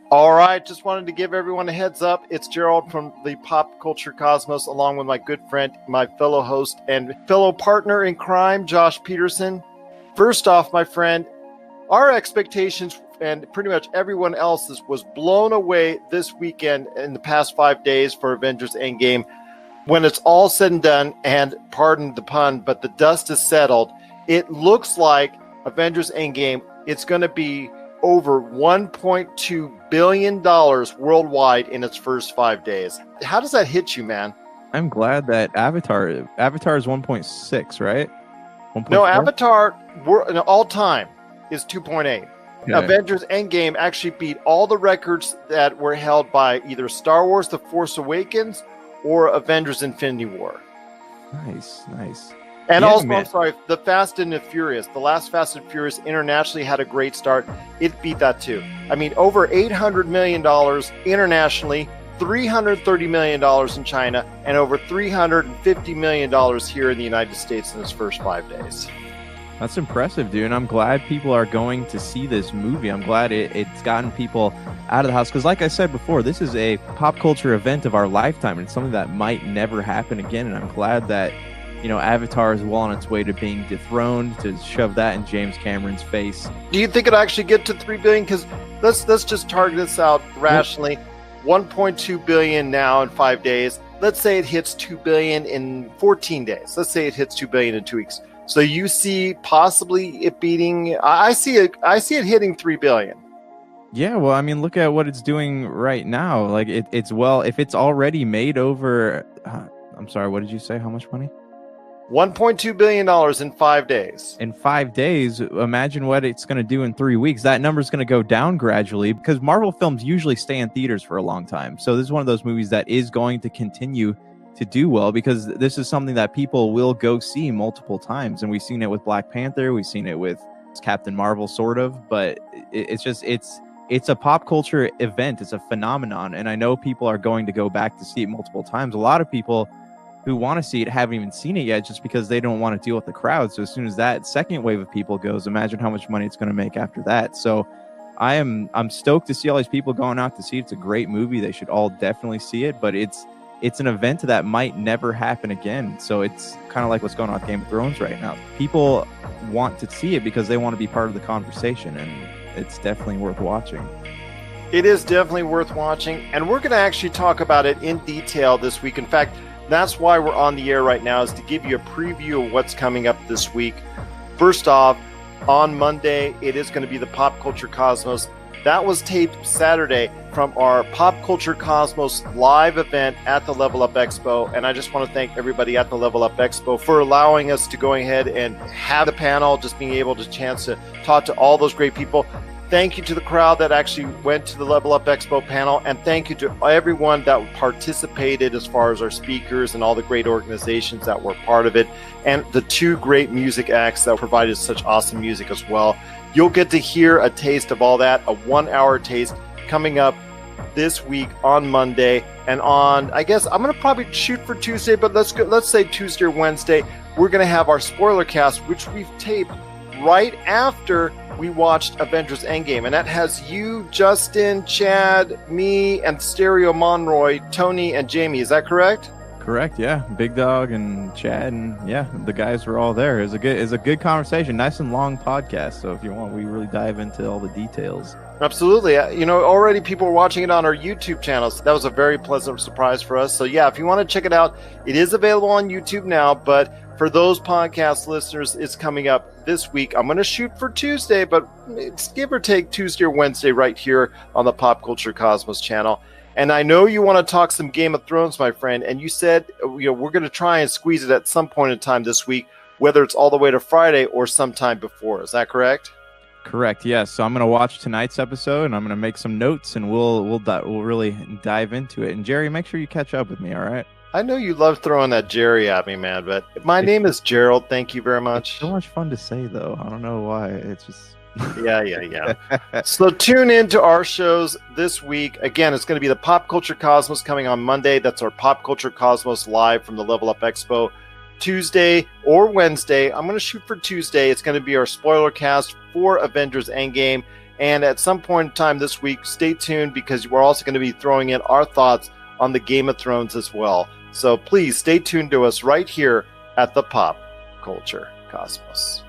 All right, just wanted to give everyone a heads up. It's Gerald from the Pop Culture Cosmos, along with my good friend, my fellow host, and fellow partner in crime, Josh Peterson. First off, my friend, our expectations and pretty much everyone else's was blown away this weekend in the past 5 days for Avengers Endgame. When it's all said and done, and pardon the pun, but the dust is settled, it looks like Avengers Endgame, it's going to be over $1.2 billion worldwide in its first 5 days. How does that hit you, man? I'm glad that Avatar is 1.6, right? 1.4? No, Avatar, all time, is 2.8. Okay. Avengers Endgame actually beat all the records that were held by either Star Wars The Force Awakens or Avengers Infinity War. Nice. And yeah, also, man. I'm sorry, the Fast and the Furious, the last Fast and Furious internationally had a great start. It beat that too. I mean, over $800 million internationally, $330 million in China, and over $350 million here in the United States in its first 5 days. That's impressive, dude. And I'm glad people are going to see this movie. I'm glad it's gotten people out of the house. Because like I said before, this is a pop culture event of our lifetime. And it's something that might never happen again. And I'm glad that Avatar is well on its way to being dethroned, to shove that in James Cameron's face. Do you think it'll actually get to $3 billion? Because let's just target this out rationally. 1.2 billion now in 5 days. Let's say it hits 2 billion in 14 days. Let's say it hits 2 billion in 2 weeks. So you see possibly it beating. I see it hitting 3 billion. Yeah, well, I mean, look at what it's doing right now. Like it's if it's already made over. I'm sorry, what did you say? How much money? $1.2 billion in 5 days. In 5 days, imagine what it's going to do in 3 weeks. That number is going to go down gradually because Marvel films usually stay in theaters for a long time. So this is one of those movies that is going to continue to do well because this is something that people will go see multiple times. And we've seen it with Black Panther. We've seen it with Captain Marvel, sort of. But it's a pop culture event. It's a phenomenon. And I know people are going to go back to see it multiple times. A lot of people who want to see it haven't even seen it yet just because they don't want to deal with the crowd. So as soon as that second wave of people goes, imagine how much money it's going to make after that. So I'm stoked to see all these people going out to see it. It's a great movie. They should all definitely see it, but it's an event that might never happen again. So it's kind of like what's going on with Game of Thrones right now. People want to see it because they want to be part of the conversation, and it's definitely worth watching. It is definitely worth watching, and we're going to actually talk about it in detail this week. In fact, that's why we're on the air right now, is to give you a preview of what's coming up this week. First off, on Monday, it is going to be the Pop Culture Cosmos. That was taped Saturday from our Pop Culture Cosmos live event at the Level Up Expo. And I just want to thank everybody at the Level Up Expo for allowing us to go ahead and have the panel, just being able to chance to talk to all those great people. Thank you to the crowd that actually went to the Level Up Expo panel, and thank you to everyone that participated as far as our speakers and all the great organizations that were part of it, and the two great music acts that provided such awesome music as well. You'll get to hear a taste of all that, a 1 hour taste coming up this week on Monday. And on, I guess I'm going to probably shoot for Tuesday, but let's say Tuesday or Wednesday, we're going to have our spoiler cast, which we've taped right after we watched Avengers Endgame, and that has you, Justin, Chad, me, and Stereo Monroy, Tony, and Jamie. Is that correct? Correct, yeah. Big Dog and Chad, and yeah, the guys were all there. It was a good conversation, nice and long podcast. So if you want, we really dive into all the details. Absolutely. Already people are watching it on our YouTube channel. So that was a very pleasant surprise for us. So yeah, if you want to check it out, it is available on YouTube now, but for those podcast listeners, it's coming up this week. I'm going to shoot for Tuesday, but it's give or take Tuesday or Wednesday right here on the Pop Culture Cosmos channel. And I know you want to talk some Game of Thrones, my friend, and you said we're going to try and squeeze it at some point in time this week, whether it's all the way to Friday or sometime before. Is that correct? Correct, yes. So I'm going to watch tonight's episode, and I'm going to make some notes, and we'll really dive into it. And Jerry, make sure you catch up with me, all right? I know you love throwing that Jerry at me, man, but my name is Gerald. Thank you very much. It's so much fun to say, though. I don't know why. It's just... Yeah. So tune in to our shows this week. Again, it's going to be the Pop Culture Cosmos coming on Monday. That's our Pop Culture Cosmos live from the Level Up Expo. Tuesday or Wednesday, I'm going to shoot for Tuesday. It's going to be our spoiler cast for Avengers Endgame. And at some point in time this week, stay tuned because we're also going to be throwing in our thoughts on the Game of Thrones as well. So please stay tuned to us right here at the Pop Culture Cosmos.